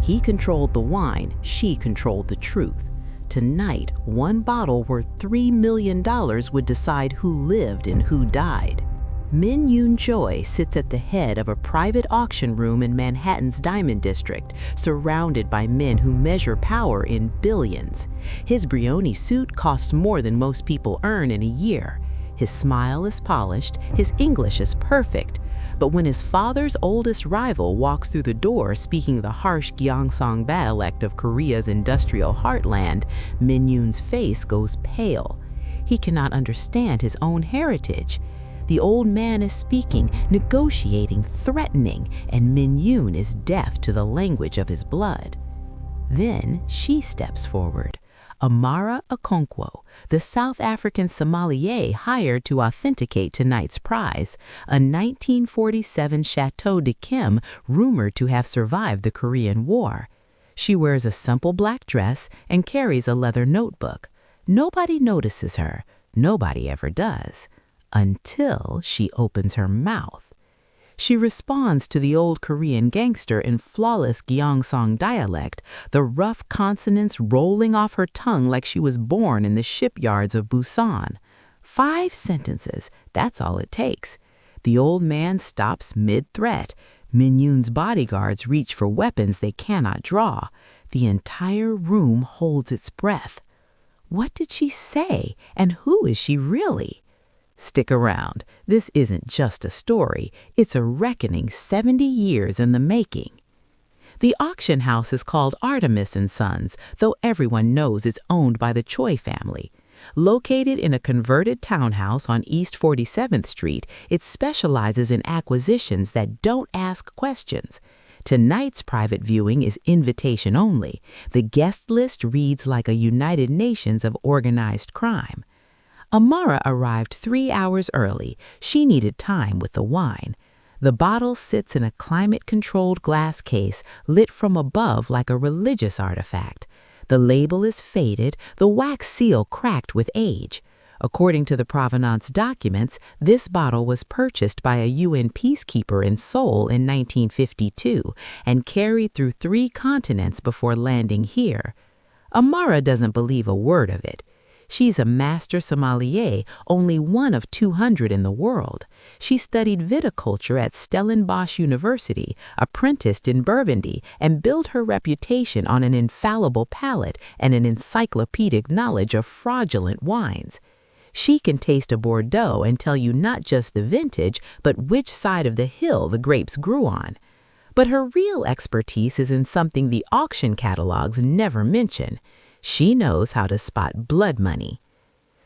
He controlled the wine, she controlled the truth. Tonight, one bottle worth $3 million would decide who lived and who died. Min Yoon Choi sits at the head of a private auction room in Manhattan's Diamond District, surrounded by men who measure power in billions. His Brioni suit costs more than most people earn in a year. His smile is polished, his English is perfect. But when his father's oldest rival walks through the door speaking the harsh Gyeongsang dialect of Korea's industrial heartland, Min Yoon's face goes pale. He cannot understand his own heritage. The old man is speaking, negotiating, threatening, and Min Yoon is deaf to the language of his blood. Then she steps forward. Amara Okonkwo, the South African sommelier hired to authenticate tonight's prize, a 1947 Chateau de Kim rumored to have survived the Korean War. She wears a simple black dress and carries a leather notebook. Nobody notices her. Nobody ever does. Until she opens her mouth. She responds to the old Korean gangster in flawless Gyeongsang dialect, the rough consonants rolling off her tongue like she was born in the shipyards of Busan. 5 sentences, that's all it takes. The old man stops mid-threat. Min Yoon's bodyguards reach for weapons they cannot draw. The entire room holds its breath. What did she say, and who is she really? Stick around. This isn't just a story. It's a reckoning 70 years in the making. The auction house is called Artemis & Sons, though everyone knows it's owned by the Choi family. Located in a converted townhouse on East 47th Street, it specializes in acquisitions that don't ask questions. Tonight's private viewing is invitation only. The guest list reads like a United Nations of organized crime. Amara arrived 3 hours early. She needed time with the wine. The bottle sits in a climate-controlled glass case lit from above like a religious artifact. The label is faded, the wax seal cracked with age. According to the provenance documents, this bottle was purchased by a UN peacekeeper in Seoul in 1952 and carried through 3 continents before landing here. Amara doesn't believe a word of it. She's a master sommelier, only one of 200 in the world. She studied viticulture at Stellenbosch University, apprenticed in Burgundy, and built her reputation on an infallible palate and an encyclopedic knowledge of fraudulent wines. She can taste a Bordeaux and tell you not just the vintage, but which side of the hill the grapes grew on. But her real expertise is in something the auction catalogs never mention. She knows how to spot blood money.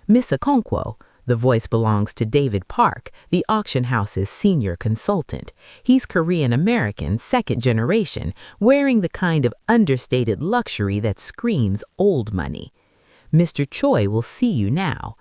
Miss Okonkwo, the voice belongs to David Park, the auction house's senior consultant. He's Korean-American, second generation, wearing the kind of understated luxury that screams old money. Mr. Choi will see you now.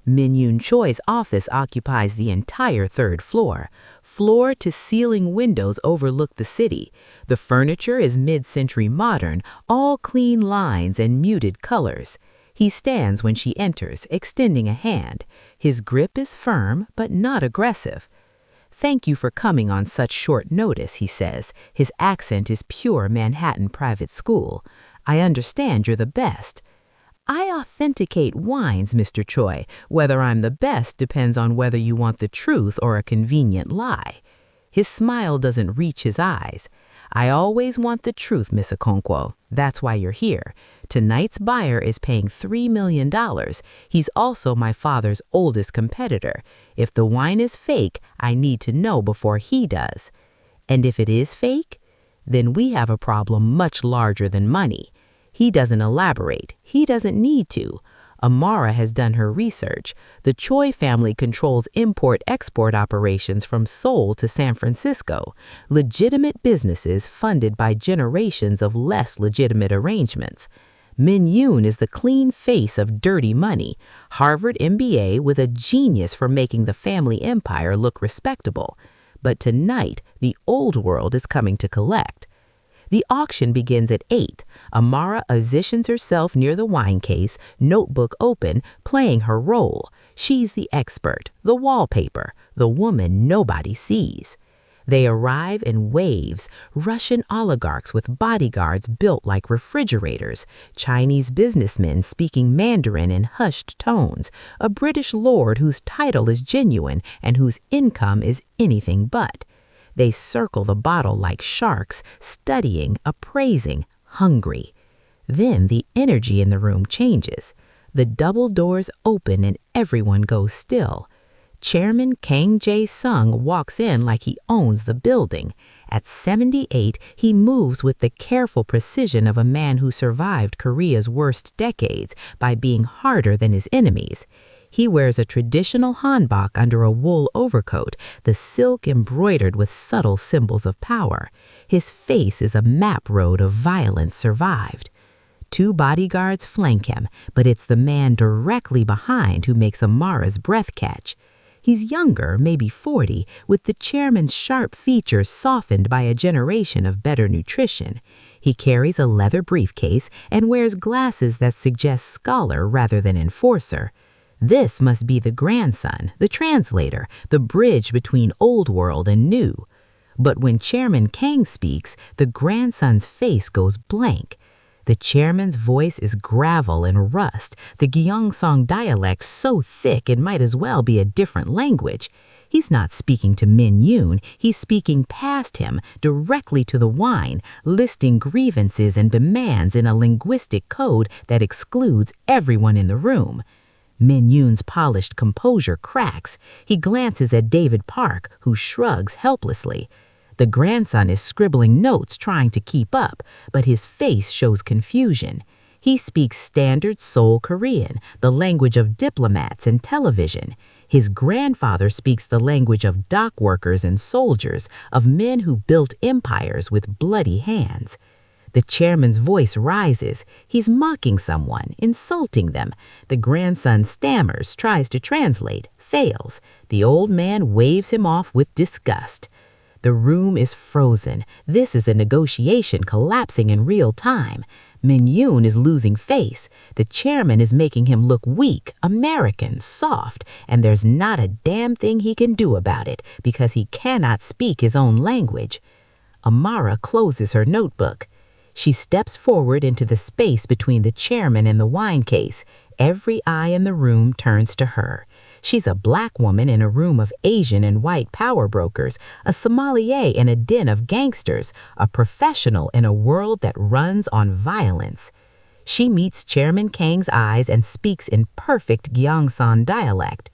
Min Yoon Choi's office occupies the entire 3rd floor. Floor-to-ceiling windows overlook the city. The furniture is mid-century modern, all clean lines and muted colors. He stands when she enters, extending a hand. His grip is firm, but not aggressive. "Thank you for coming on such short notice," he says. His accent is pure Manhattan private school. "I understand you're the best." "I authenticate wines, Mr. Choi. Whether I'm the best depends on whether you want the truth or a convenient lie." His smile doesn't reach his eyes. "I always want the truth, Miss Okonkwo. That's why you're here. Tonight's buyer is paying $3 million. He's also my father's oldest competitor. If the wine is fake, I need to know before he does. And if it is fake, then we have a problem much larger than money." He doesn't elaborate. He doesn't need to. Amara has done her research. The Choi family controls import-export operations from Seoul to San Francisco, legitimate businesses funded by generations of less legitimate arrangements. Min Yoon is the clean face of dirty money, Harvard MBA with a genius for making the family empire look respectable. But tonight, the old world is coming to collect. The auction begins at 8. Amara positions herself near the wine case, notebook open, playing her role. She's the expert, the wallpaper, the woman nobody sees. They arrive in waves, Russian oligarchs with bodyguards built like refrigerators, Chinese businessmen speaking Mandarin in hushed tones, a British lord whose title is genuine and whose income is anything but. They circle the bottle like sharks, studying, appraising, hungry. Then the energy in the room changes. The double doors open and everyone goes still. Chairman Kang Jae-sung walks in like he owns the building. At 78, he moves with the careful precision of a man who survived Korea's worst decades by being harder than his enemies. He wears a traditional hanbok under a wool overcoat, the silk embroidered with subtle symbols of power. His face is a map road of violence survived. 2 bodyguards flank him, but it's the man directly behind who makes Amara's breath catch. He's younger, maybe 40, with the chairman's sharp features softened by a generation of better nutrition. He carries a leather briefcase and wears glasses that suggest scholar rather than enforcer. This must be the grandson, the translator, the bridge between old world and new. But when Chairman Kang speaks, the grandson's face goes blank. The chairman's voice is gravel and rust, the Gyeongsang dialect so thick it might as well be a different language. He's not speaking to Min Yoon, he's speaking past him, directly to the wine, listing grievances and demands in a linguistic code that excludes everyone in the room. Min Yoon's polished composure cracks. He glances at David Park, who shrugs helplessly. The grandson is scribbling notes trying to keep up, but his face shows confusion. He speaks standard Seoul Korean, the language of diplomats and television. His grandfather speaks the language of dock workers and soldiers, of men who built empires with bloody hands. The chairman's voice rises. He's mocking someone, insulting them. The grandson stammers, tries to translate, fails. The old man waves him off with disgust. The room is frozen. This is a negotiation collapsing in real time. Min Yoon is losing face. The chairman is making him look weak, American, soft, and there's not a damn thing he can do about it because he cannot speak his own language. Amara closes her notebook. She steps forward into the space between the chairman and the wine case. Every eye in the room turns to her. She's a black woman in a room of Asian and white power brokers, a sommelier in a den of gangsters, a professional in a world that runs on violence. She meets Chairman Kang's eyes and speaks in perfect Gyeongsang dialect.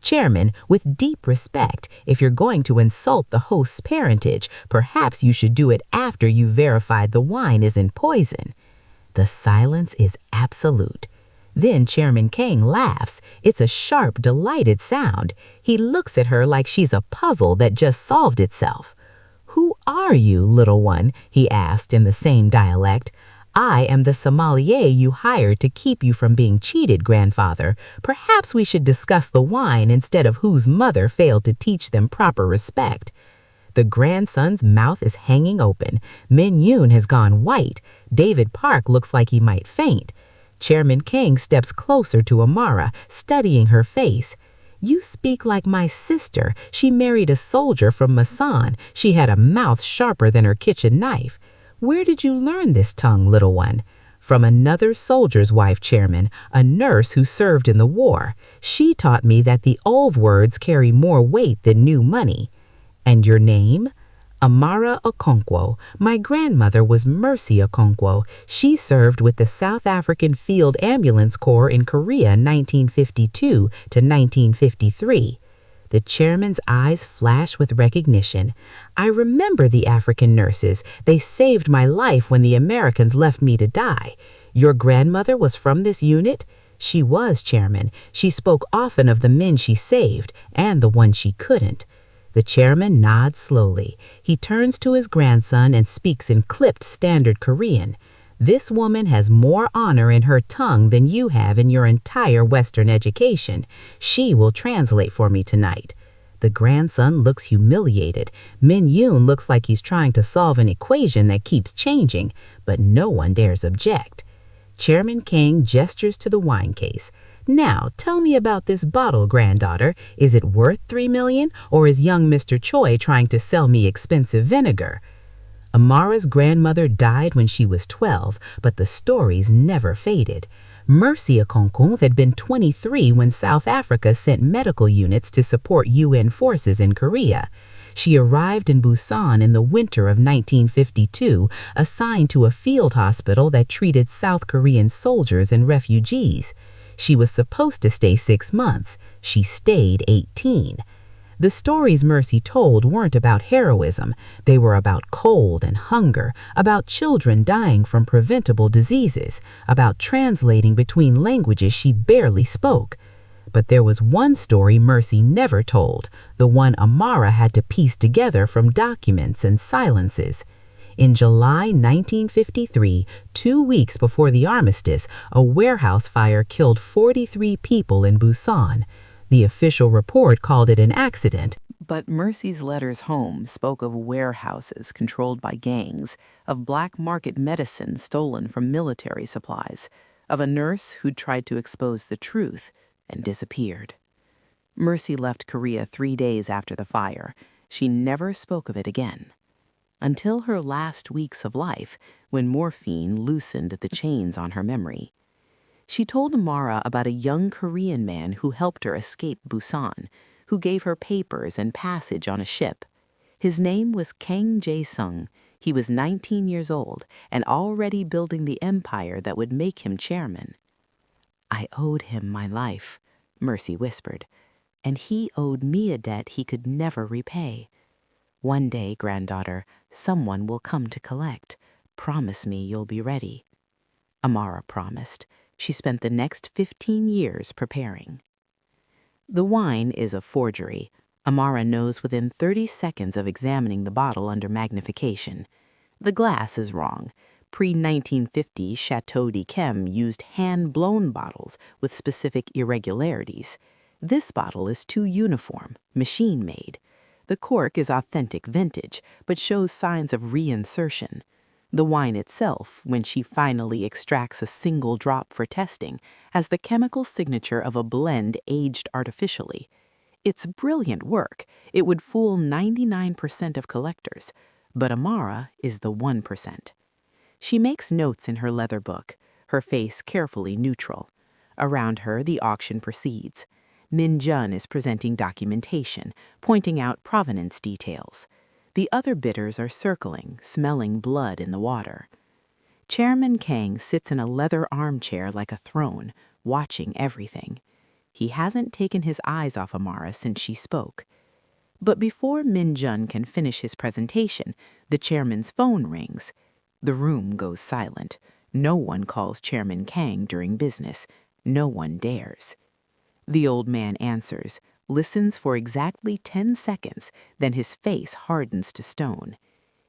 Chairman, with deep respect, if you're going to insult the host's parentage, perhaps you should do it after you've verified the wine isn't poison. The silence is absolute. Then Chairman Kang laughs. It's a sharp, delighted sound. He looks at her like she's a puzzle that just solved itself. "Who are you, little one?" he asked in the same dialect. "I am the sommelier you hired to keep you from being cheated, grandfather. Perhaps we should discuss the wine instead of whose mother failed to teach them proper respect." The grandson's mouth is hanging open. Min Yoon has gone white. David Park looks like he might faint. Chairman Kang steps closer to Amara, studying her face. "You speak like my sister. She married a soldier from Masan. She had a mouth sharper than her kitchen knife. Where did you learn this tongue, little one?" "From another soldier's wife, Chairman, a nurse who served in the war. She taught me that the old words carry more weight than new money." "And your name?" "Amara Okonkwo. My grandmother was Mercy Okonkwo. She served with the South African Field Ambulance Corps in Korea 1952 to 1953. The chairman's eyes flash with recognition. "I remember the African nurses. They saved my life when the Americans left me to die. Your grandmother was from this unit?" "She was, Chairman. She spoke often of the men she saved and the one she couldn't." The chairman nods slowly. He turns to his grandson and speaks in clipped standard Korean. "This woman has more honor in her tongue than you have in your entire Western education. She will translate for me tonight." The grandson looks humiliated. Min Yoon looks like he's trying to solve an equation that keeps changing, but no one dares object. Chairman Kang gestures to the wine case. Now, tell me about this bottle, granddaughter. Is it worth 3 million, or is young Mr. Choi trying to sell me expensive vinegar? Amara's grandmother died when she was 12, but the stories never faded. Mercy Okonkwo had been 23 when South Africa sent medical units to support UN forces in Korea. She arrived in Busan in the winter of 1952, assigned to a field hospital that treated South Korean soldiers and refugees. She was supposed to stay 6 months. She stayed 18. The stories Mercy told weren't about heroism. They were about cold and hunger, about children dying from preventable diseases, about translating between languages she barely spoke. But there was one story Mercy never told, the one Amara had to piece together from documents and silences. In July 1953, 2 weeks before the armistice, a warehouse fire killed 43 people in Busan. The official report called it an accident, but Mercy's letters home spoke of warehouses controlled by gangs, of black market medicine stolen from military supplies, of a nurse who'd tried to expose the truth and disappeared. Mercy left Korea 3 days after the fire. She never spoke of it again. Until her last weeks of life, when morphine loosened the chains on her memory. She told Amara about a young Korean man who helped her escape Busan, who gave her papers and passage on a ship. His name was Kang Jae-sung. He was 19 years old and already building the empire that would make him chairman. "I owed him my life," Mercy whispered, "and he owed me a debt he could never repay. One day, granddaughter, someone will come to collect. Promise me you'll be ready." Amara promised. She spent the next 15 years preparing. The wine is a forgery. Amara knows within 30 seconds of examining the bottle under magnification. The glass is wrong. Pre-1950 Chateau d'Yquem used hand-blown bottles with specific irregularities. This bottle is too uniform, machine-made. The cork is authentic vintage, but shows signs of reinsertion. The wine itself, when she finally extracts a single drop for testing, has the chemical signature of a blend aged artificially. It's brilliant work. It would fool 99% of collectors, but Amara is the 1%. She makes notes in her leather book, her face carefully neutral. Around her, the auction proceeds. Min Jun is presenting documentation, pointing out provenance details. The other bidders are circling, smelling blood in the water. Chairman Kang sits in a leather armchair like a throne, watching everything. He hasn't taken his eyes off Amara since she spoke. But before Min Jun can finish his presentation, the chairman's phone rings. The room goes silent. No one calls Chairman Kang during business. No one dares. The old man answers, listens for exactly 10 seconds, then his face hardens to stone.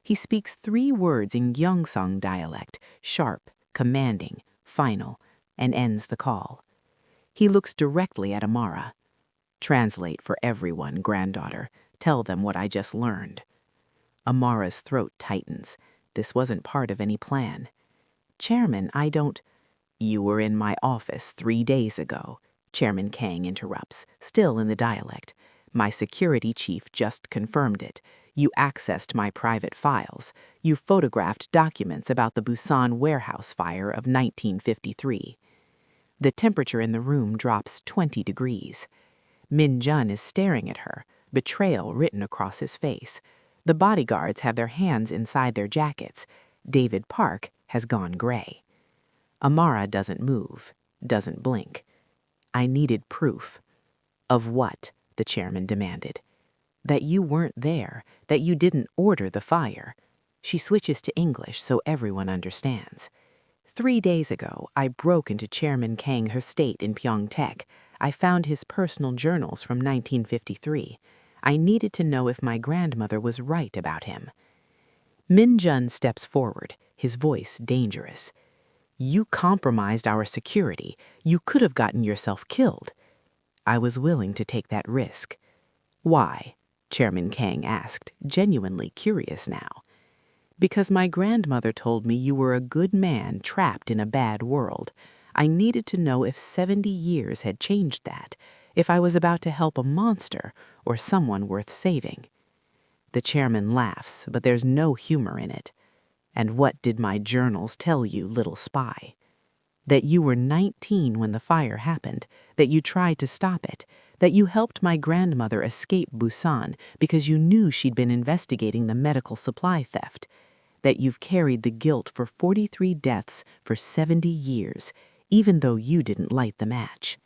He speaks 3 words in Gyeongsang dialect, sharp, commanding, final, and ends the call. He looks directly at Amara. "Translate for everyone, granddaughter. Tell them what I just learned." Amara's throat tightens. This wasn't part of any plan. "Chairman, I don't—" "You were in my office 3 days ago," Chairman Kang interrupts, still in the dialect. "My security chief just confirmed it. You accessed my private files. You photographed documents about the Busan warehouse fire of 1953. The temperature in the room drops 20 degrees. Min Jun is staring at her, betrayal written across his face. The bodyguards have their hands inside their jackets. David Park has gone gray. Amara doesn't move, doesn't blink. "I needed proof." "Of what?" the chairman demanded. "That you weren't there, that you didn't order the fire." She switches to English so everyone understands. 3 days ago, I broke into Chairman Kang's estate in Pyeongtaek. I found his personal journals from 1953. I needed to know if my grandmother was right about him. Min Jun steps forward, his voice dangerous. "You compromised our security. You could have gotten yourself killed." "I was willing to take that risk." "Why?" Chairman Kang asked, genuinely curious now. "Because my grandmother told me you were a good man trapped in a bad world. I needed to know if 70 years had changed that, if I was about to help a monster or someone worth saving. The chairman laughs, but there's no humor in it. And what did my journals tell you, little spy? That you were 19 when the fire happened, that you tried to stop it, that you helped my grandmother escape Busan because you knew she'd been investigating the medical supply theft, that you've carried the guilt for 43 deaths for 70 years, even though you didn't light the match.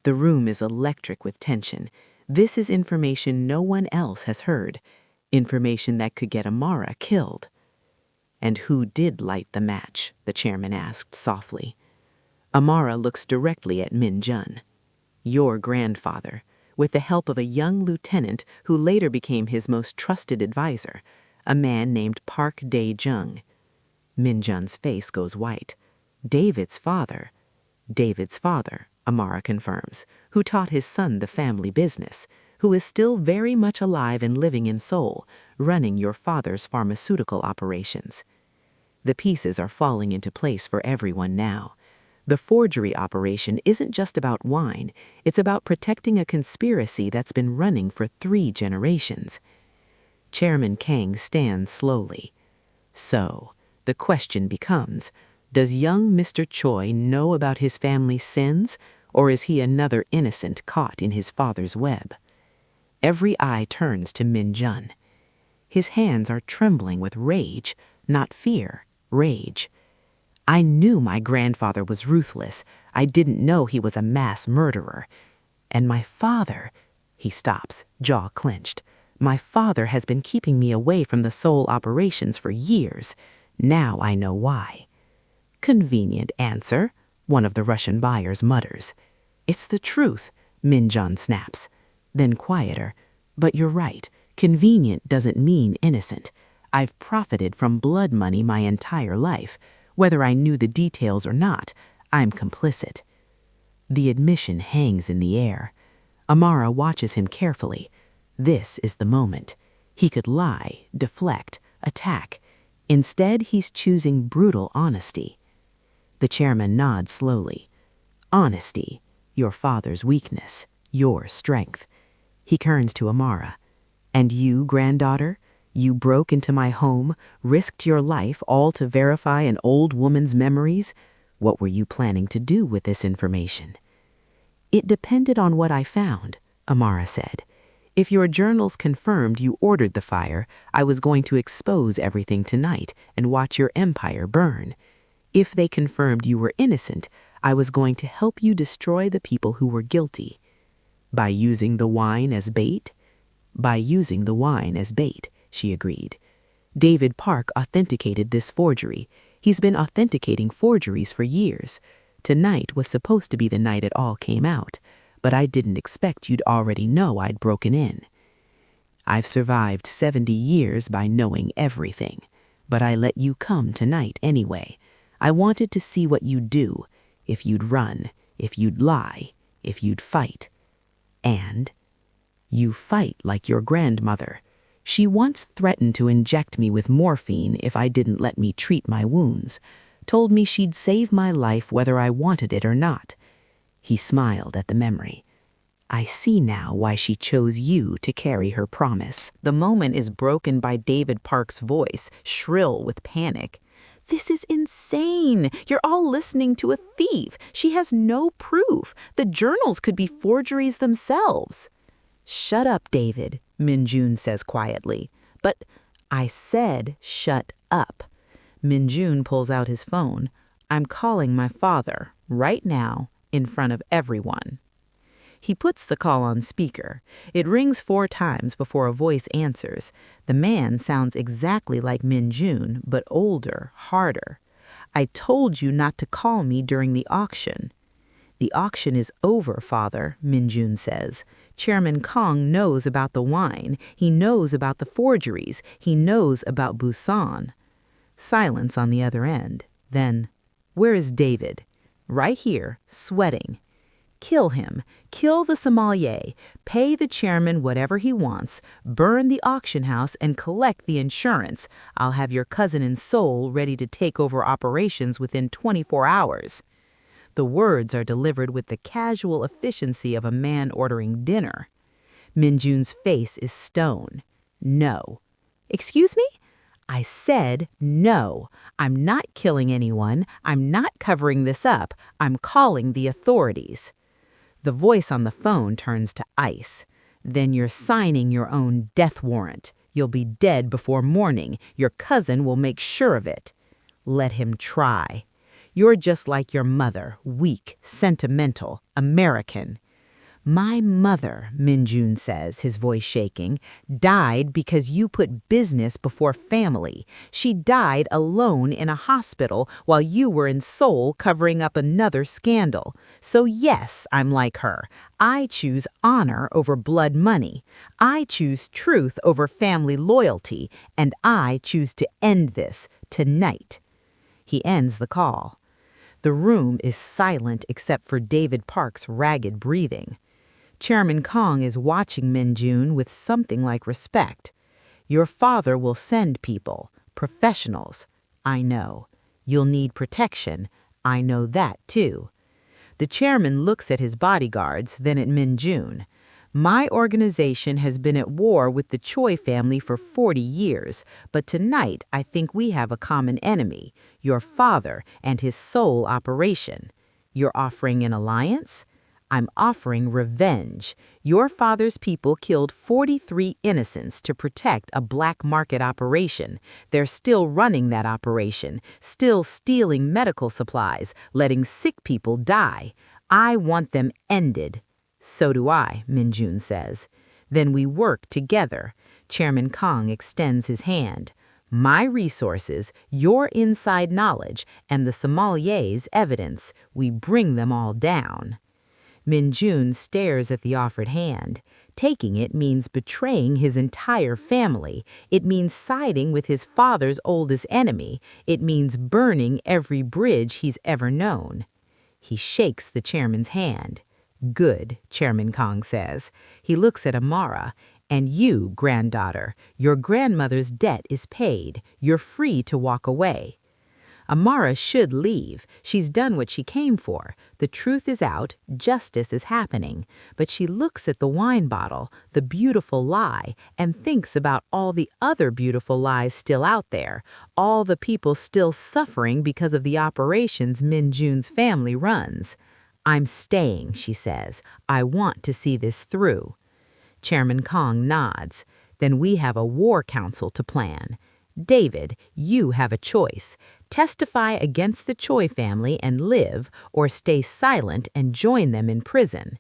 The room is electric with tension. This is information no one else has heard, information that could get Amara killed. And who did light the match? The chairman asked softly. Amara looks directly at Min Jun. Your grandfather, with the help of a young lieutenant who later became his most trusted advisor, a man named Park Dae-jung. Min Jun's face goes white. David's father, Amara confirms, who taught his son the family business, who is still very much alive and living in Seoul, running your father's pharmaceutical operations. The pieces are falling into place for everyone now. The forgery operation isn't just about wine, it's about protecting a conspiracy that's been running for 3 generations. Chairman Kang stands slowly. So, the question becomes, does young Mr. Choi know about his family's sins, or is he another innocent caught in his father's web? Every eye turns to Min Jun. His hands are trembling with rage, not fear, rage. I knew my grandfather was ruthless. I didn't know he was a mass murderer. And my father, he stops, jaw clenched. My father has been keeping me away from the Seoul operations for years. Now I know why. Convenient answer, one of the Russian buyers mutters. It's the truth, Min Jun snaps. Then quieter. But you're right. Convenient doesn't mean innocent. I've profited from blood money my entire life. Whether I knew the details or not, I'm complicit. The admission hangs in the air. Amara watches him carefully. This is the moment. He could lie, deflect, attack. Instead, he's choosing brutal honesty. The chairman nods slowly. Honesty, your father's weakness, your strength. He turns to Amara. And you, granddaughter? You broke into my home, risked your life all to verify an old woman's memories? What were you planning to do with this information? It depended on what I found, Amara said. If your journals confirmed you ordered the fire, I was going to expose everything tonight and watch your empire burn. If they confirmed you were innocent, I was going to help you destroy the people who were guilty. By using the wine as bait? By using the wine as bait, she agreed. David Park authenticated this forgery. He's been authenticating forgeries for years. Tonight was supposed to be the night it all came out, but I didn't expect you'd already know I'd broken in. I've survived 70 years by knowing everything, but I let you come tonight anyway. I wanted to see what you'd do, if you'd run, if you'd lie, if you'd fight. And you fight like your grandmother. She once threatened to inject me with morphine if I didn't let me treat my wounds, told me she'd save my life whether I wanted it or not. He smiled at the memory. I see now why she chose you to carry her promise. The moment is broken by David Park's voice, shrill with panic. This is insane. You're all listening to a thief. She has no proof. The journals could be forgeries themselves. Shut up, David, Min Jun says quietly. But I said shut up. Min Jun pulls out his phone. I'm calling my father right now in front of everyone. He puts the call on speaker. It rings 4 times before a voice answers. The man sounds exactly like Min Jun, but older, harder. I told you not to call me during the auction. The auction is over, Father, Min Jun says. Chairman Kong knows about the wine. He knows about the forgeries. He knows about Busan. Silence on the other end. Then, where is David? Right here, sweating. Kill him. Kill the sommelier. Pay the chairman whatever he wants. Burn the auction house and collect the insurance. I'll have your cousin in Seoul ready to take over operations within 24 hours. The words are delivered with the casual efficiency of a man ordering dinner. Minjun's face is stone. No. Excuse me? I said no. I'm not killing anyone. I'm not covering this up. I'm calling the authorities. The voice on the phone turns to ice. Then you're signing your own death warrant. You'll be dead before morning. Your cousin will make sure of it. Let him try. You're just like your mother, weak, sentimental, American. My mother, Minjun says, his voice shaking, died because you put business before family. She died alone in a hospital while you were in Seoul covering up another scandal. So yes, I'm like her. I choose honor over blood money. I choose truth over family loyalty. And I choose to end this tonight. He ends the call. The room is silent except for David Park's ragged breathing. Chairman Kong is watching Minjun with something like respect. Your father will send people, professionals. I know. You'll need protection. I know that too. The chairman looks at his bodyguards, then at Minjun. My organization has been at war with the Choi family for 40 years, but tonight I think we have a common enemy, your father and his Seoul operation. You're offering an alliance? I'm offering revenge. Your father's people killed 43 innocents to protect a black market operation. They're still running that operation, still stealing medical supplies, letting sick people die. I want them ended. So do I, Minjun says. Then we work together. Chairman Kong extends his hand. My resources, your inside knowledge, and the sommelier's evidence, we bring them all down. Minjun stares at the offered hand. Taking it means betraying his entire family. It means siding with his father's oldest enemy. It means burning every bridge he's ever known. He shakes the chairman's hand. Good, Chairman Kong says. He looks at Amara. And you, granddaughter, your grandmother's debt is paid. You're free to walk away. Amara should leave. She's done what she came for. The truth is out, justice is happening. But she looks at the wine bottle, the beautiful lie, and thinks about all the other beautiful lies still out there, all the people still suffering because of the operations Minjun's family runs. I'm staying, she says. I want to see this through. Chairman Kong nods. Then we have a war council to plan. David, you have a choice. Testify against the Choi family and live, or stay silent and join them in prison.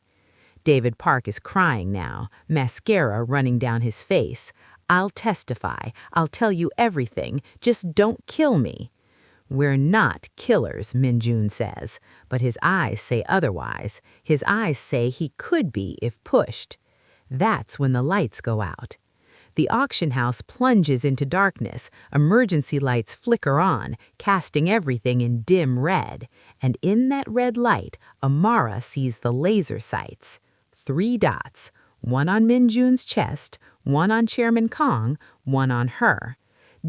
David Park is crying now, mascara running down his face. I'll testify. I'll tell you everything. Just don't kill me. We're not killers, Minjun says, but his eyes say otherwise. His eyes say he could be if pushed. That's when the lights go out. The auction house plunges into darkness. Emergency lights flicker on, casting everything in dim red. And in that red light, Amara sees the laser sights. 3 dots, one on Minjun's chest, one on Chairman Kong, one on her.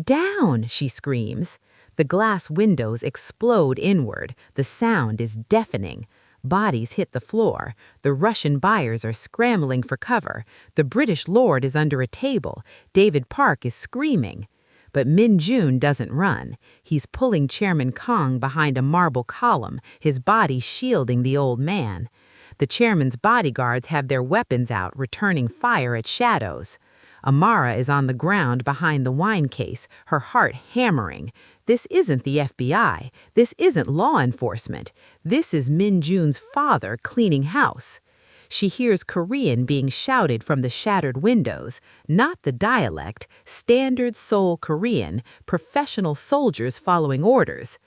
Down, she screams. The glass windows explode inward. The sound is deafening. Bodies hit the floor. The Russian buyers are scrambling for cover. The British lord is under a table. David Park is screaming. But Minjun doesn't run. He's pulling Chairman Kong behind a marble column, his body shielding the old man. The chairman's bodyguards have their weapons out, returning fire at shadows. Amara is on the ground behind the wine case, her heart hammering. This isn't the FBI. This isn't law enforcement. This is Minjun's father cleaning house. She hears Korean being shouted from the shattered windows, not the dialect, standard Seoul Korean, professional soldiers following orders.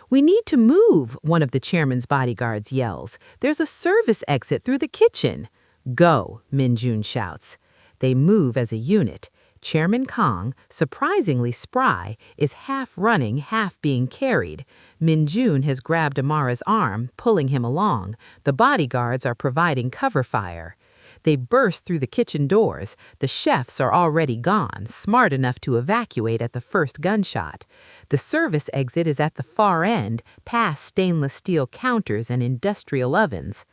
We need to move, one of the chairman's bodyguards yells. There's a service exit through the kitchen. Go, Minjun shouts. They move as a unit. Chairman Kong, surprisingly spry, is half running, half being carried. Minjun has grabbed Amara's arm, pulling him along. The bodyguards are providing cover fire. They burst through the kitchen doors. The chefs are already gone, smart enough to evacuate at the first gunshot. The service exit is at the far end, past stainless steel counters and industrial ovens.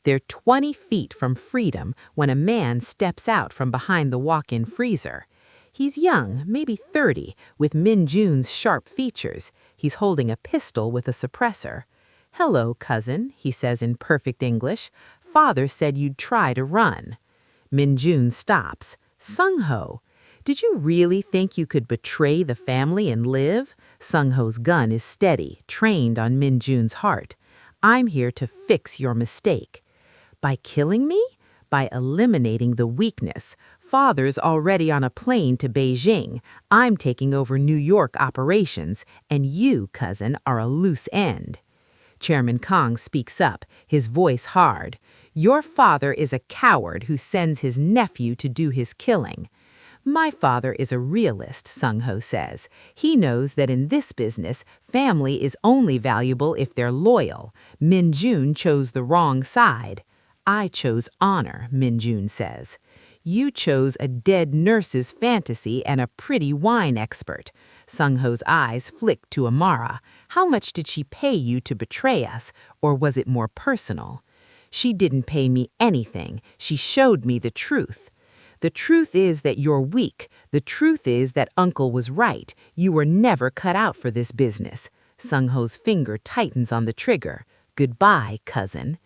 They're 20 feet from freedom when a man steps out from behind the walk-in freezer. He's young, maybe 30, with Min Jun's sharp features. He's holding a pistol with a suppressor. "Hello, cousin," he says in perfect English. "Father said you'd try to run." Min Jun stops. "Sung-ho, did you really think you could betray the family and live?" Sung-ho's gun is steady, trained on Min Jun's heart. "I'm here to fix your mistake." "By killing me?" "By eliminating the weakness. Father's already on a plane to Beijing. I'm taking over New York operations, and you, cousin, are a loose end." Chairman Kong speaks up, his voice hard. "Your father is a coward who sends his nephew to do his killing." "My father is a realist," Sung-ho says. "He knows that in this business, family is only valuable if they're loyal. Min Jun chose the wrong side." "I chose honor," Min Jun says. "You chose a dead nurse's fantasy and a pretty wine expert." Sung-ho's eyes flicked to Amara. "How much did she pay you to betray us, or was it more personal?" "She didn't pay me anything. She showed me the truth." "The truth is that you're weak. The truth is that Uncle was right. You were never cut out for this business." Sung-ho's finger tightens on the trigger. "Goodbye, cousin."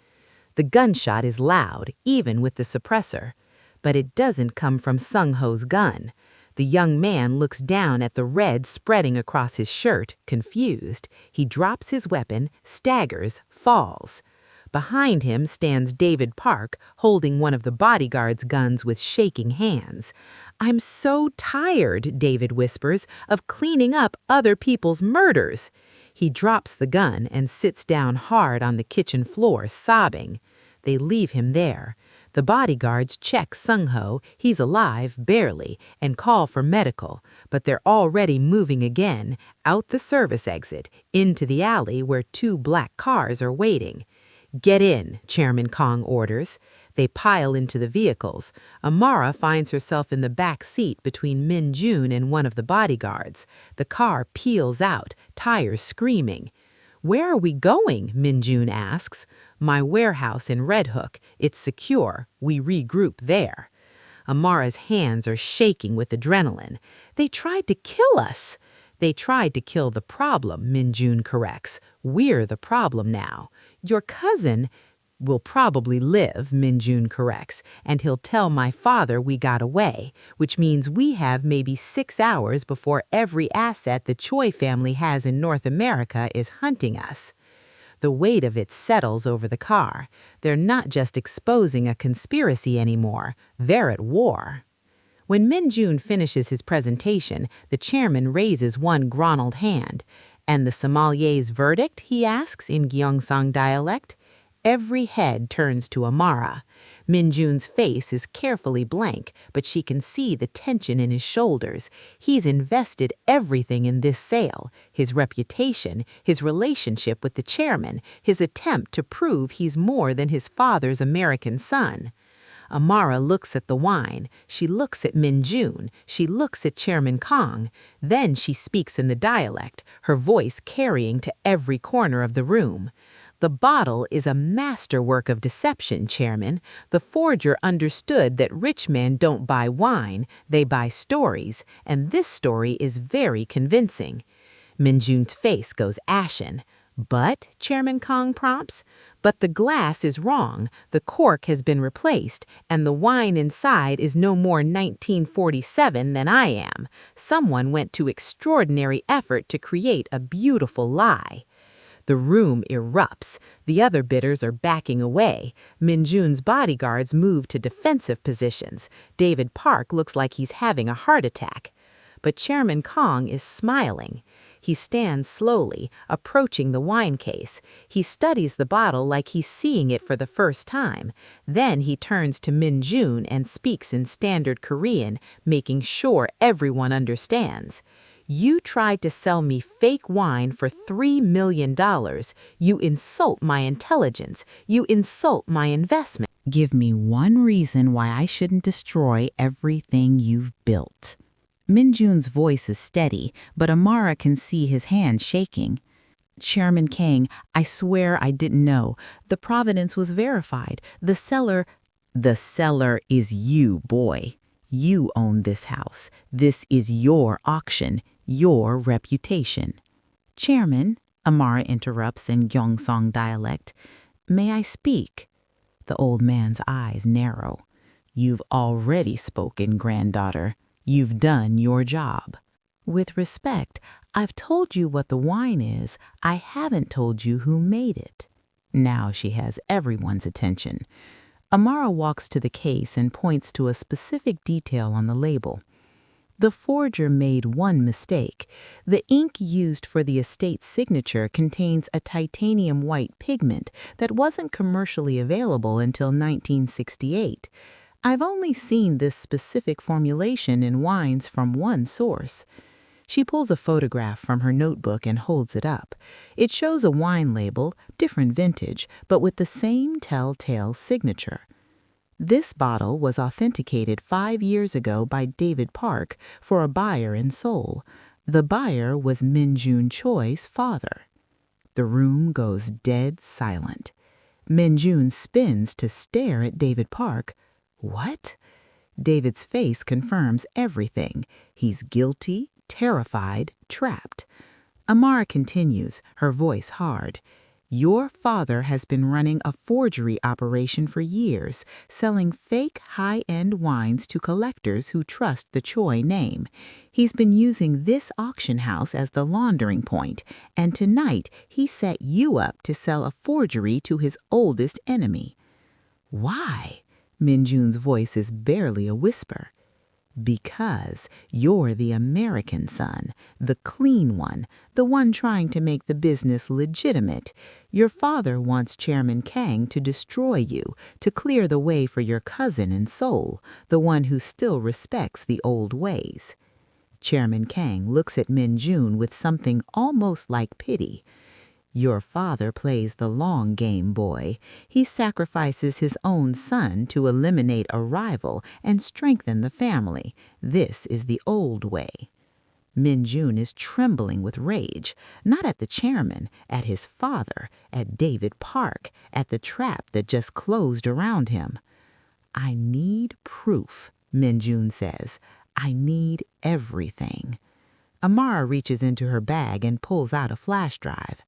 The gunshot is loud, even with the suppressor. But it doesn't come from Sung-ho's gun. The young man looks down at the red spreading across his shirt, confused. He drops his weapon, staggers, falls. Behind him stands David Park, holding one of the bodyguard's guns with shaking hands. "I'm so tired," David whispers, "of cleaning up other people's murders." He drops the gun and sits down hard on the kitchen floor, sobbing. They leave him there. The bodyguards check Sung-ho, he's alive, barely, and call for medical, but they're already moving again, out the service exit, into the alley where 2 black cars are waiting. "Get in," Chairman Kong orders. They pile into the vehicles. Amara finds herself in the back seat between Min Jun and one of the bodyguards. The car peels out, tires screaming. "Where are we going?" Min Jun asks. "My warehouse in Red Hook. It's secure. We regroup there." Amara's hands are shaking with adrenaline. "They tried to kill us." "They tried to kill the problem," Min Jun corrects. "We're the problem now. Your cousin will probably live," Min Jun corrects, "and he'll tell my father we got away, which means we have maybe 6 hours before every asset the Choi family has in North America is hunting us." The weight of it settles over the car. They're not just exposing a conspiracy anymore, they're at war. When Min Jun finishes his presentation, the chairman raises one grognard hand. "And the sommelier's verdict?" he asks in Gyeongsang dialect. Every head turns to Amara. Min Jun's face is carefully blank, but she can see the tension in his shoulders. He's invested everything in this sale, his reputation, his relationship with the chairman, his attempt to prove he's more than his father's American son. Amara looks at the wine. She looks at Min Jun. She looks at Chairman Kong. Then she speaks in the dialect, her voice carrying to every corner of the room. "The bottle is a masterwork of deception, Chairman. The forger understood that rich men don't buy wine, they buy stories, and this story is very convincing." Min Jun's face goes ashen. "But," Chairman Kong prompts, "but the glass is wrong, the cork has been replaced, and the wine inside is no more 1947 than I am. Someone went to extraordinary effort to create a beautiful lie." The room erupts. The other bidders are backing away. Min Jun's bodyguards move to defensive positions. David Park looks like he's having a heart attack. But Chairman Kong is smiling. He stands slowly, approaching the wine case. He studies the bottle like he's seeing it for the first time. Then he turns to Min Jun and speaks in standard Korean, making sure everyone understands. "You tried to sell me fake wine for $3 million. You insult my intelligence. You insult my investment." Give me one reason why I shouldn't destroy everything you've built. Minjun's voice is steady, but Amara can see his hand shaking. Chairman Kang, I swear I didn't know. The provenance was verified. The seller is you, boy. You own this house. This is your auction, your reputation. Chairman, Amara interrupts in Gyeongsong dialect, may I speak? The old man's eyes narrow. You've already spoken, granddaughter. You've done your job. With respect, I've told you what the wine is. I haven't told you who made it. Now she has everyone's attention. Amara walks to the case and points to a specific detail on the label. The forger made one mistake. The ink used for the estate's signature contains a titanium white pigment that wasn't commercially available until 1968. I've only seen this specific formulation in wines from one source. She pulls a photograph from her notebook and holds it up. It shows a wine label, different vintage, but with the same telltale signature. This bottle was authenticated 5 years ago by David Park for a buyer in Seoul. The buyer was Min-jun Choi's father. The room goes dead silent. Min-jun spins to stare at David Park. What? David's face confirms everything. He's guilty, terrified, trapped. Amara continues, her voice hard. Your father has been running a forgery operation for years, selling fake high-end wines to collectors who trust the Choi name. He's been using this auction house as the laundering point, and tonight he set you up to sell a forgery to his oldest enemy. Why? Min-jun's voice is barely a whisper. Because you're the American son, the clean one, the one trying to make the business legitimate. Your father wants Chairman Kang to destroy you, to clear the way for your cousin in Seoul, the one who still respects the old ways. Chairman Kang looks at Min-jun with something almost like pity. Your father plays the long game, boy. He sacrifices his own son to eliminate a rival and strengthen the family. This is the old way. Min-jun is trembling with rage, not at the chairman, at his father, at David Park, at the trap that just closed around him. I need proof, Min-jun says. I need everything. Amara reaches into her bag and pulls out a flash drive.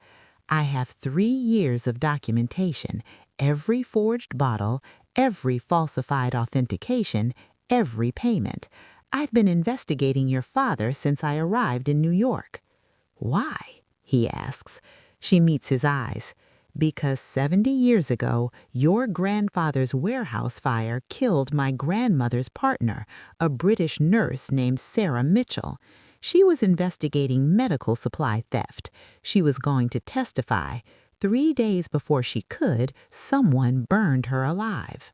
I have 3 years of documentation, every forged bottle, every falsified authentication, every payment. I've been investigating your father since I arrived in New York. Why? He asks. She meets his eyes. Because 70 years ago, your grandfather's warehouse fire killed my grandmother's partner, a British nurse named Sarah Mitchell. She was investigating medical supply theft. She was going to testify. 3 days before she could, someone burned her alive.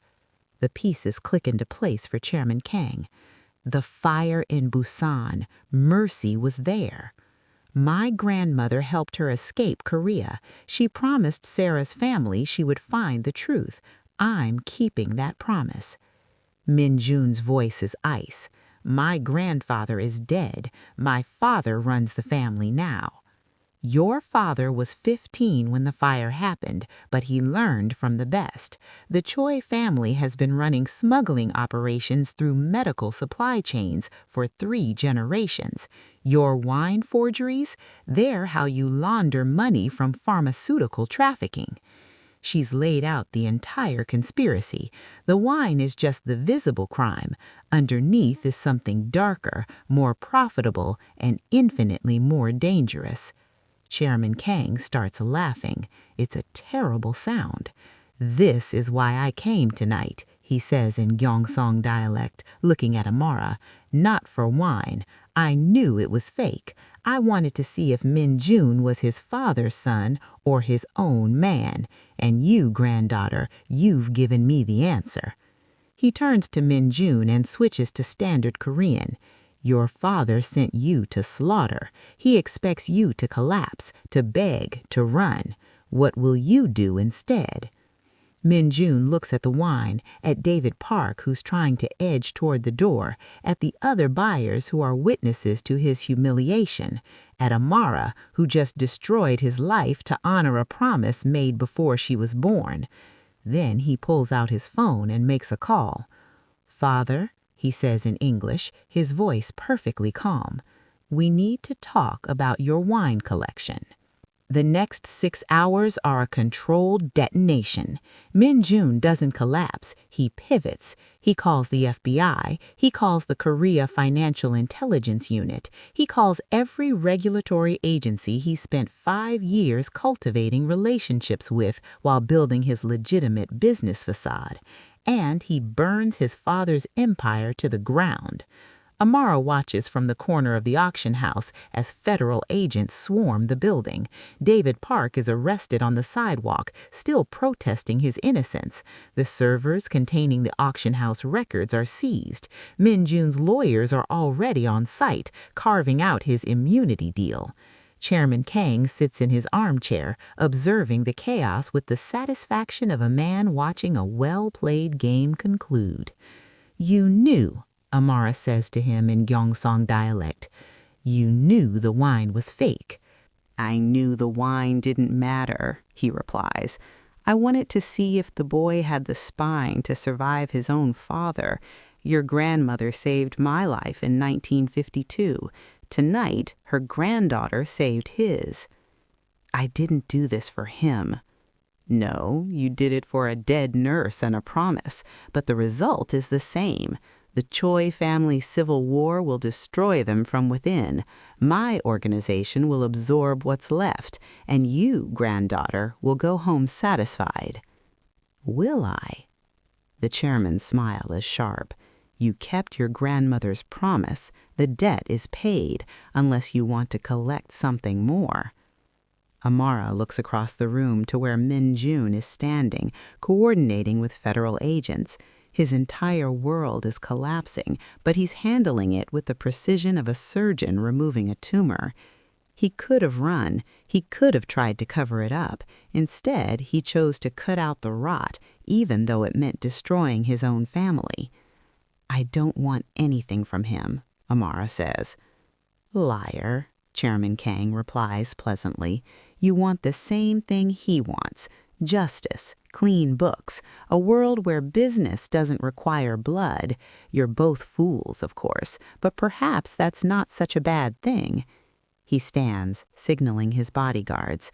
The pieces click into place for Chairman Kang. The fire in Busan. Mercy was there. My grandmother helped her escape Korea. She promised Sarah's family she would find the truth. I'm keeping that promise. Min-jun's voice is ice. My grandfather is dead. My father runs the family now. Your father was 15 when the fire happened, but he learned from the best. The Choi family has been running smuggling operations through medical supply chains for 3 generations. Your wine forgeries, they're how you launder money from pharmaceutical trafficking. She's laid out the entire conspiracy. The wine is just the visible crime. Underneath is something darker, more profitable, and infinitely more dangerous. Chairman Kang starts laughing. It's a terrible sound. This is why I came tonight, he says in Gyeongsong dialect, looking at Amara. Not for wine. I knew it was fake. I wanted to see if Min-jun was his father's son or his own man. And you, granddaughter, you've given me the answer. He turns to Min-jun and switches to standard Korean. Your father sent you to slaughter. He expects you to collapse, to beg, to run. What will you do instead? Min-jun looks at the wine, at David Park, who's trying to edge toward the door, at the other buyers who are witnesses to his humiliation, at Amara, who just destroyed his life to honor a promise made before she was born. Then he pulls out his phone and makes a call. "Father," he says in English, his voice perfectly calm, "we need to talk about your wine collection." The next 6 hours are a controlled detonation. Min-jun doesn't collapse, he pivots. He calls the FBI, he calls the Korea Financial Intelligence Unit, he calls every regulatory agency he spent 5 years cultivating relationships with while building his legitimate business facade. And he burns his father's empire to the ground. Amara watches from the corner of the auction house as federal agents swarm the building. David Park is arrested on the sidewalk, still protesting his innocence. The servers containing the auction house records are seized. Min-jun's lawyers are already on site, carving out his immunity deal. Chairman Kang sits in his armchair, observing the chaos with the satisfaction of a man watching a well-played game conclude. "You knew," Amara says to him in Gyeongsang dialect. "You knew the wine was fake." "I knew the wine didn't matter," he replies. "I wanted to see if the boy had the spine to survive his own father. Your grandmother saved my life in 1952. Tonight, her granddaughter saved his. I didn't do this for him." "No, you did it for a dead nurse and a promise, but the result is the same. The Choi family civil war will destroy them from within. My organization will absorb what's left, and you, granddaughter, will go home satisfied." "Will I?" The chairman's smile is sharp. "You kept your grandmother's promise. The debt is paid, unless you want to collect something more." Amara looks across the room to where Min-jun is standing, coordinating with federal agents. His entire world is collapsing, but he's handling it with the precision of a surgeon removing a tumor. He could have run. He could have tried to cover it up. Instead, he chose to cut out the rot, even though it meant destroying his own family. "I don't want anything from him," Amara says. "Liar," Chairman Kang replies pleasantly. "You want the same thing he wants. Justice, clean books, a world where business doesn't require blood. You're both fools, of course, but perhaps that's not such a bad thing." He stands, signaling his bodyguards.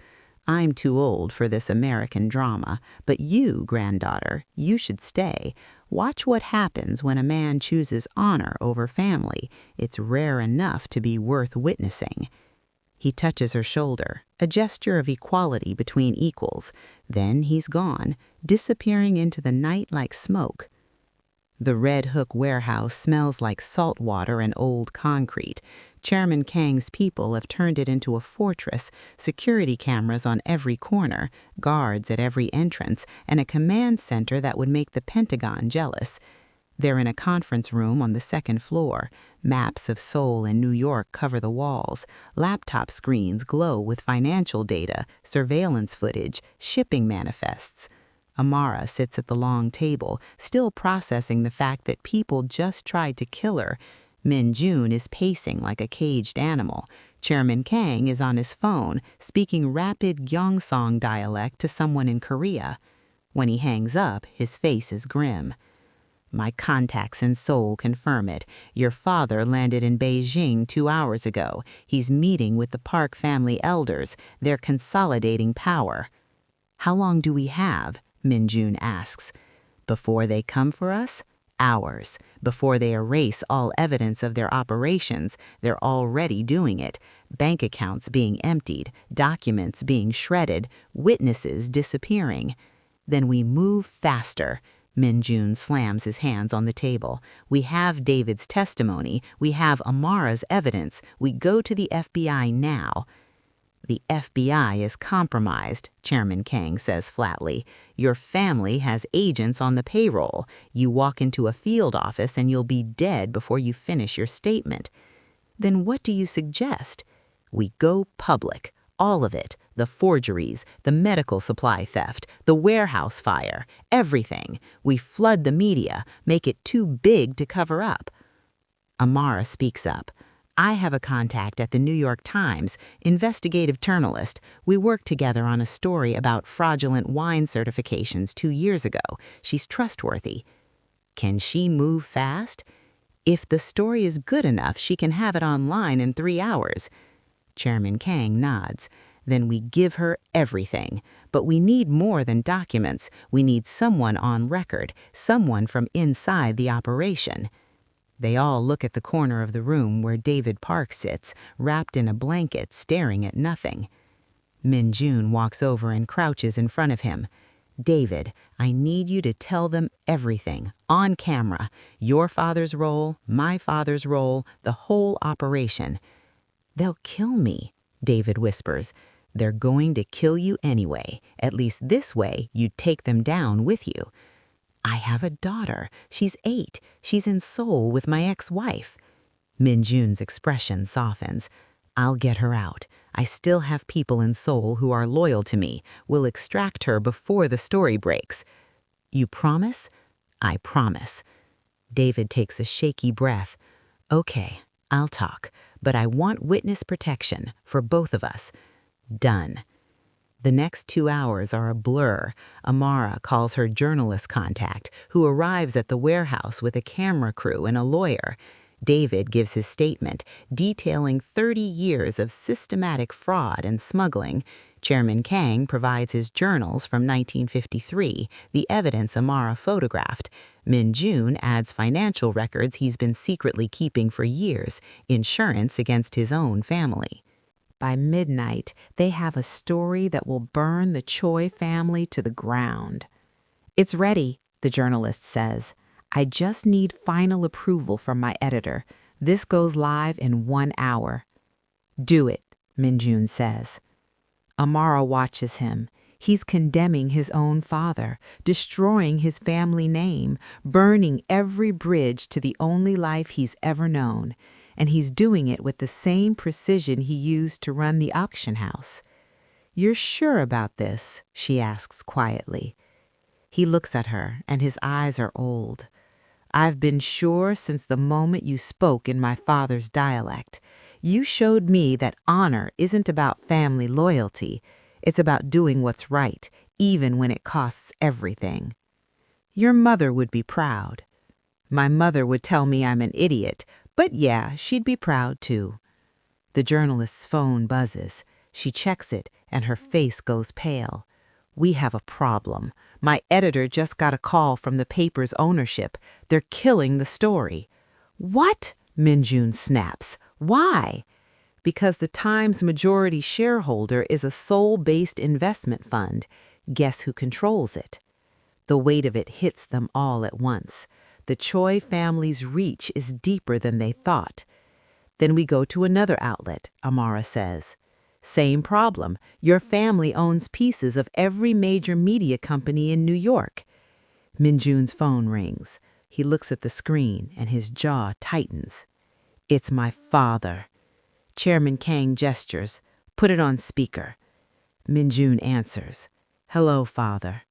"I'm too old for this American drama, but you, granddaughter, you should stay. Watch what happens when a man chooses honor over family. It's rare enough to be worth witnessing." He touches her shoulder, a gesture of equality between equals. Then he's gone, disappearing into the night like smoke. The Red Hook warehouse smells like salt water and old concrete. Chairman Kang's people have turned it into a fortress, security cameras on every corner, guards at every entrance, and a command center that would make the Pentagon jealous. They're in a conference room on the second floor. Maps of Seoul and New York cover the walls. Laptop screens glow with financial data, surveillance footage, shipping manifests. Amara sits at the long table, still processing the fact that people just tried to kill her. Min-jun is pacing like a caged animal. Chairman Kang is on his phone, speaking rapid Gyeongsang dialect to someone in Korea. When he hangs up, his face is grim. "My contacts in Seoul confirm it. Your father landed in Beijing 2 hours ago. He's meeting with the Park family elders. They're consolidating power." "How long do we have?" Min-jun asks. "Before they come for us? Hours. Before they erase all evidence of their operations, they're already doing it. Bank accounts being emptied, documents being shredded, witnesses disappearing. Then we move faster." Min-jun slams his hands on the table. "We have David's testimony. We have Amara's evidence. We go to the FBI now." "The FBI is compromised," Chairman Kang says flatly. "Your family has agents on the payroll. You walk into a field office and you'll be dead before you finish your statement." "Then what do you suggest?" "We go public. all of it, the forgeries, the medical supply theft, the warehouse fire, everything. We flood the media, make it too big to cover up. Amara speaks up. I have a contact at the New York Times, investigative journalist. We worked together on a story about fraudulent wine certifications 2 years ago. She's trustworthy. Can she move fast? If the story is good enough, she can have it online in 3 hours. Chairman Kang nods. Then we give her everything. But we need more than documents. We need someone on record, someone from inside the operation. They all look at the corner of the room where David Park sits, wrapped in a blanket, staring at nothing. Min Jun walks over and crouches in front of him. David, I need you to tell them everything, on camera. Your father's role, my father's role, the whole operation. They'll kill me, David whispers. They're going to kill you anyway. At least this way, you take them down with you. I have a daughter. She's 8. She's in Seoul with my ex-wife. Min Jun's expression softens. I'll get her out. I still have people in Seoul who are loyal to me. We'll extract her before the story breaks. You promise? I promise. David takes a shaky breath. Okay, I'll talk, but I want witness protection for both of us. Done. The next 2 hours are a blur. Amara calls her journalist contact, who arrives at the warehouse with a camera crew and a lawyer. David gives his statement, detailing 30 years of systematic fraud and smuggling. Chairman Kang provides his journals from 1953, the evidence Amara photographed. Min Jun adds financial records he's been secretly keeping for years, insurance against his own family. By midnight, they have a story that will burn the Choi family to the ground. It's ready, the journalist says. I just need final approval from my editor. This goes live in 1 hour. Do it, Min Jun says. Amara watches him. He's condemning his own father, destroying his family name, burning every bridge to the only life he's ever known. And he's doing it with the same precision he used to run the auction house. You're sure about this? She asks quietly. He looks at her, and his eyes are old. I've been sure since the moment you spoke in my father's dialect. You showed me that honor isn't about family loyalty. It's about doing what's right, even when it costs everything. Your mother would be proud. My mother would tell me I'm an idiot, but yeah, she'd be proud too. The journalist's phone buzzes. She checks it, and her face goes pale. We have a problem. My editor just got a call from the paper's ownership. They're killing the story. What? Min Jun snaps. Why? Because the Times' majority shareholder is a Seoul-based investment fund. Guess who controls it? The weight of it hits them all at once. The Choi family's reach is deeper than they thought. Then we go to another outlet, Amara says. Same problem. Your family owns pieces of every major media company in New York. Min Jun's phone rings. He looks at the screen and his jaw tightens. It's my father. Chairman Kang gestures. Put it on speaker. Min Jun answers. Hello, father.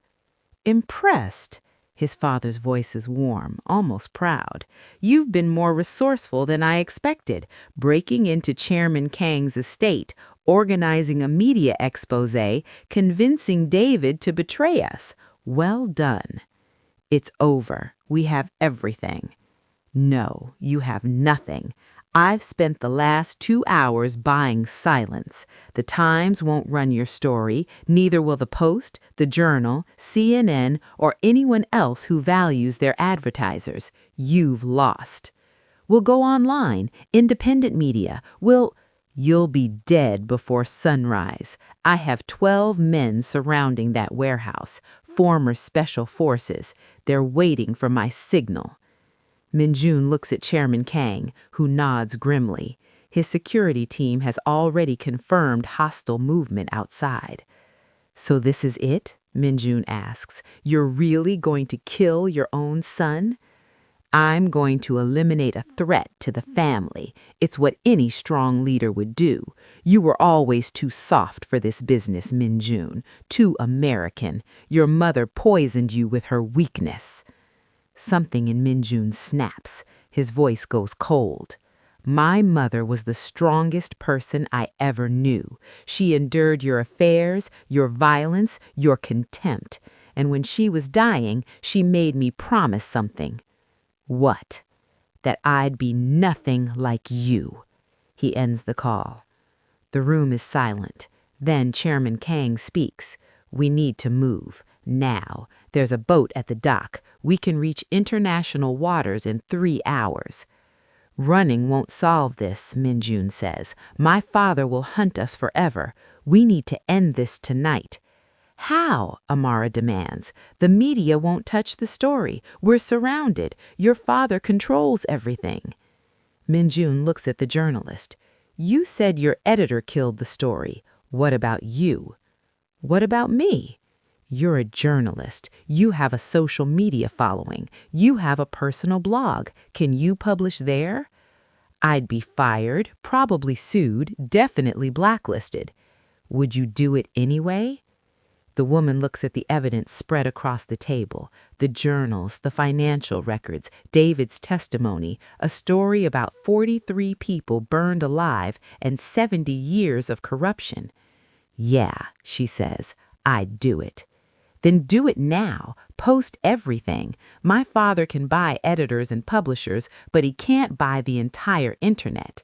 Impressed. His father's voice is warm, almost proud. You've been more resourceful than I expected, breaking into Chairman Kang's estate, organizing a media expose, convincing David to betray us. Well done. It's over. We have everything. No, you have nothing. I've spent the last 2 hours buying silence. The Times won't run your story, neither will the Post, the Journal, CNN, or anyone else who values their advertisers. You've lost. We'll go online, independent media. You'll be dead before sunrise. I have 12 men surrounding that warehouse, former special forces. They're waiting for my signal. Min Jun looks at Chairman Kang, who nods grimly. His security team has already confirmed hostile movement outside. So this is it? Min Jun asks. You're really going to kill your own son? I'm going to eliminate a threat to the family. It's what any strong leader would do. You were always too soft for this business, Min-jun, too American. Your mother poisoned you with her weakness. Something in Min-jun snaps. His voice goes cold. My mother was the strongest person I ever knew. She endured your affairs, your violence, your contempt. And when she was dying, she made me promise something. What? That I'd be nothing like you. He ends the call. The room is silent. Then Chairman Kang speaks. We need to move. Now. There's a boat at the dock. We can reach international waters in 3 hours. Running won't solve this, Min-jun says. My father will hunt us forever. We need to end this tonight. How? Amara demands. The media won't touch the story. We're surrounded. Your father controls everything. Min-jun looks at the journalist. You said your editor killed the story. What about you? What about me? You're a journalist. You have a social media following. You have a personal blog. Can you publish there? I'd be fired, probably sued, definitely blacklisted. Would you do it anyway? The woman looks at the evidence spread across the table, the journals, the financial records, David's testimony, a story about 43 people burned alive and 70 years of corruption. Yeah, she says, I'd do it. Then do it now. Post everything. My father can buy editors and publishers, but he can't buy the entire internet.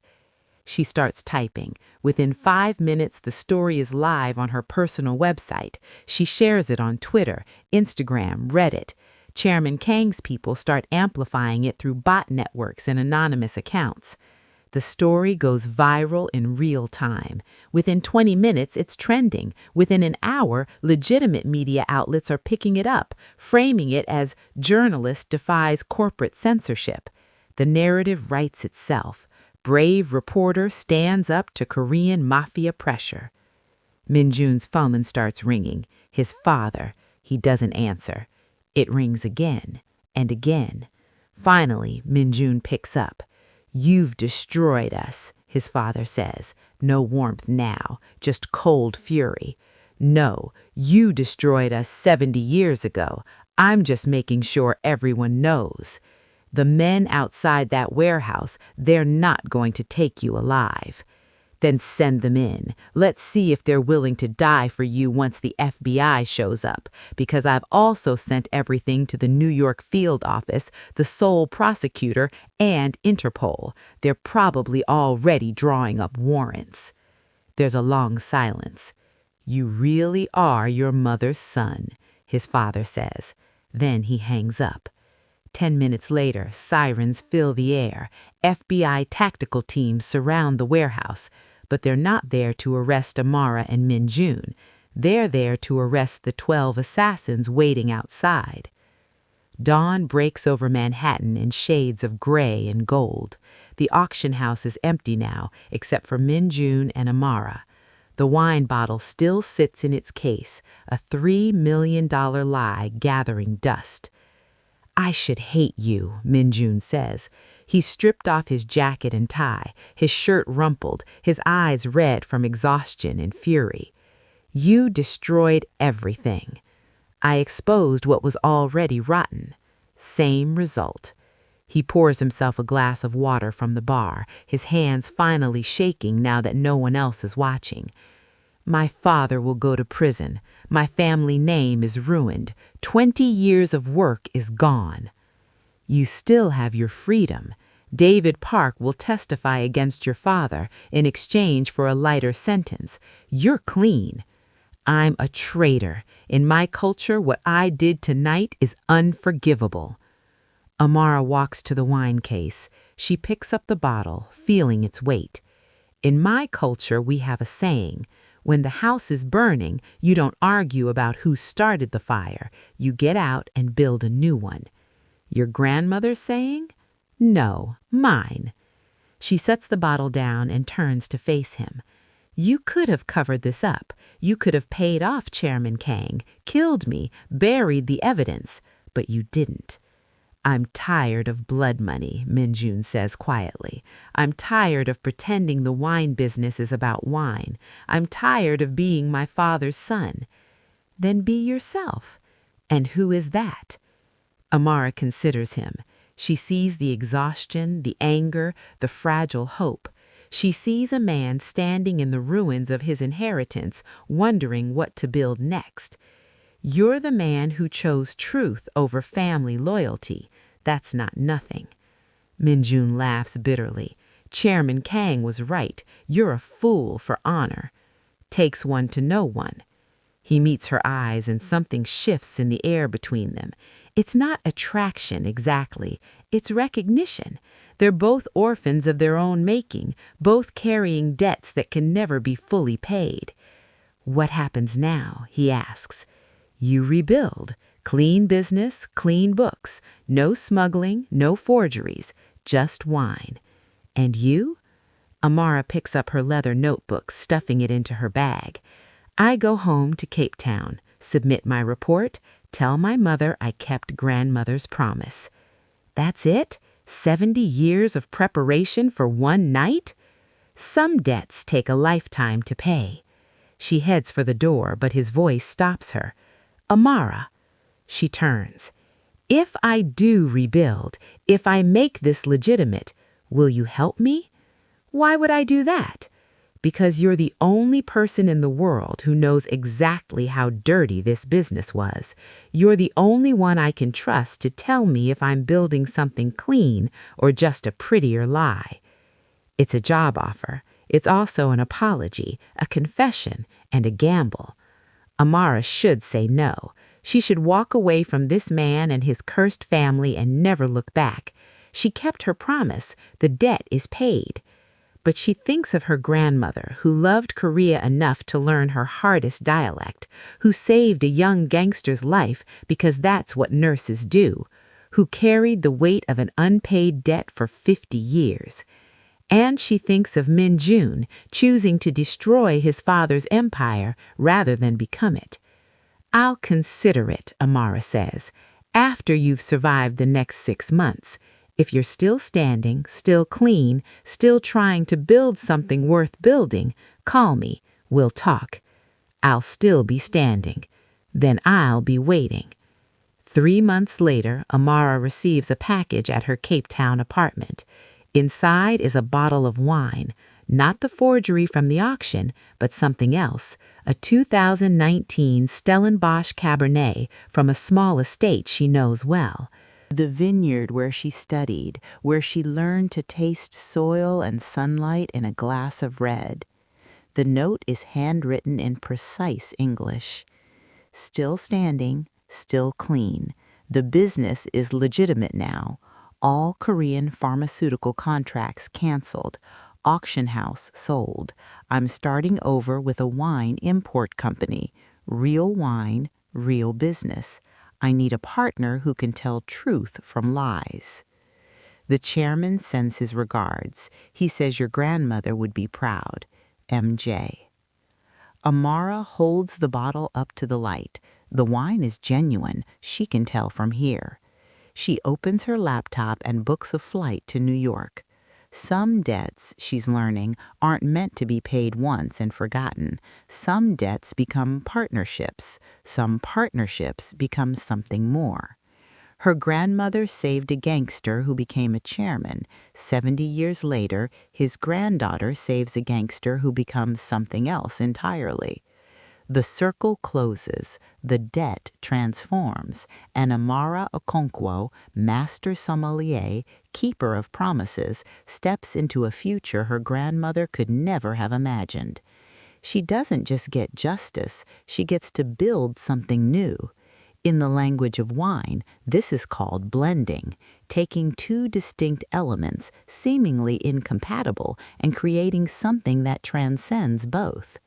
She starts typing. Within 5 minutes, the story is live on her personal website. She shares it on Twitter, Instagram, Reddit. Chairman Kang's people start amplifying it through bot networks and anonymous accounts. The story goes viral in real time. Within 20 minutes, it's trending. Within an hour, legitimate media outlets are picking it up, framing it as journalist defies corporate censorship. The narrative writes itself. Brave reporter stands up to Korean Mafia pressure. Min-jun's phone starts ringing. His father. He doesn't answer. It rings again and again. Finally, Min-jun picks up. You've destroyed us, his father says. No warmth now, just cold fury. No, you destroyed us 70 years ago. I'm just making sure everyone knows. The men outside that warehouse, they're not going to take you alive. Then send them in. Let's see if they're willing to die for you once the FBI shows up, because I've also sent everything to the New York field office, the sole prosecutor, and Interpol. They're probably already drawing up warrants. There's a long silence. You really are your mother's son, his father says. Then he hangs up. 10 minutes later, sirens fill the air. FBI tactical teams surround the warehouse, but they're not there to arrest Amara and Min-jun. They're there to arrest the 12 assassins waiting outside. Dawn breaks over Manhattan in shades of gray and gold. The auction house is empty now, except for Min-jun and Amara. The wine bottle still sits in its case, a $3 million lie gathering dust. I should hate you, Min-jun says. He stripped off his jacket and tie, his shirt rumpled, his eyes red from exhaustion and fury. You destroyed everything. I exposed what was already rotten. Same result. He pours himself a glass of water from the bar, his hands finally shaking now that no one else is watching. My father will go to prison. My family name is ruined. 20 years of work is gone. You still have your freedom. David Park will testify against your father in exchange for a lighter sentence. You're clean. I'm a traitor. In my culture, what I did tonight is unforgivable. Amara walks to the wine case. She picks up the bottle, feeling its weight. In my culture, we have a saying. When the house is burning, you don't argue about who started the fire. You get out and build a new one. Your grandmother's saying? No, mine. She sets the bottle down and turns to face him. You could have covered this up. You could have paid off Chairman Kang, killed me, buried the evidence, but you didn't. "I'm tired of blood money," Minjun says quietly. "I'm tired of pretending the wine business is about wine. I'm tired of being my father's son." "Then be yourself." "And who is that?" Amara considers him. She sees the exhaustion, the anger, the fragile hope. She sees a man standing in the ruins of his inheritance, wondering what to build next. "You're the man who chose truth over family loyalty. That's not nothing." Minjun laughs bitterly. "Chairman Kang was right. You're a fool for honor. Takes one to know one." He meets her eyes and something shifts in the air between them. It's not attraction exactly, it's recognition. They're both orphans of their own making, both carrying debts that can never be fully paid. "What happens now?" he asks. "You rebuild. Clean business, clean books. No smuggling, no forgeries, just wine. And you?" Amara picks up her leather notebook, stuffing it into her bag. "I go home to Cape Town, submit my report, tell my mother I kept grandmother's promise." "That's it? 70 years of preparation for one night?" "Some debts take a lifetime to pay." She heads for the door, but his voice stops her. "Amara." She turns. "If I do rebuild, if I make this legitimate, will you help me?" "Why would I do that?" "Because you're the only person in the world who knows exactly how dirty this business was. You're the only one I can trust to tell me if I'm building something clean or just a prettier lie." It's a job offer. It's also an apology, a confession, and a gamble. Amara should say no. She should walk away from this man and his cursed family and never look back. She kept her promise. The debt is paid. But she thinks of her grandmother, who loved Korea enough to learn her hardest dialect, who saved a young gangster's life because that's what nurses do, who carried the weight of an unpaid debt for 50 years. And she thinks of Minjun, choosing to destroy his father's empire rather than become it. "I'll consider it," Amara says, "after you've survived the next 6 months. If you're still standing, still clean, still trying to build something worth building, call me. We'll talk. I'll still be standing. Then I'll be waiting." 3 months later, Amara receives a package at her Cape Town apartment. Inside is a bottle of wine, not the forgery from the auction, but something else, a 2019 Stellenbosch Cabernet from a small estate she knows well. The vineyard where she studied, where she learned to taste soil and sunlight in a glass of red. The note is handwritten in precise English. "Still standing, still clean. The business is legitimate now. All Korean pharmaceutical contracts canceled. Auction house sold. I'm starting over with a wine import company. Real wine, real business. I need a partner who can tell truth from lies." The chairman sends his regards. He says your grandmother would be proud. MJ. Amara holds the bottle up to the light. The wine is genuine. She can tell from here. She opens her laptop and books a flight to New York. Some debts, she's learning, aren't meant to be paid once and forgotten. Some debts become partnerships. Some partnerships become something more. Her grandmother saved a gangster who became a chairman. 70 years later, his granddaughter saves a gangster who becomes something else entirely. The circle closes, the debt transforms, and Amara Okonkwo, master sommelier, keeper of promises, steps into a future her grandmother could never have imagined. She doesn't just get justice, she gets to build something new. In the language of wine, this is called blending, taking two distinct elements, seemingly incompatible, and creating something that transcends both.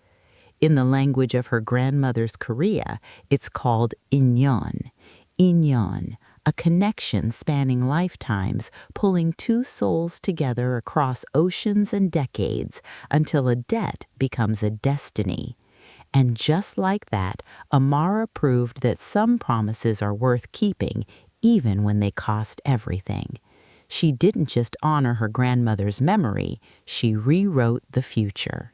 In the language of her grandmother's Korea, it's called inyon. Inyon, a connection spanning lifetimes, pulling two souls together across oceans and decades until a debt becomes a destiny. And just like that, Amara proved that some promises are worth keeping, even when they cost everything. She didn't just honor her grandmother's memory, she rewrote the future.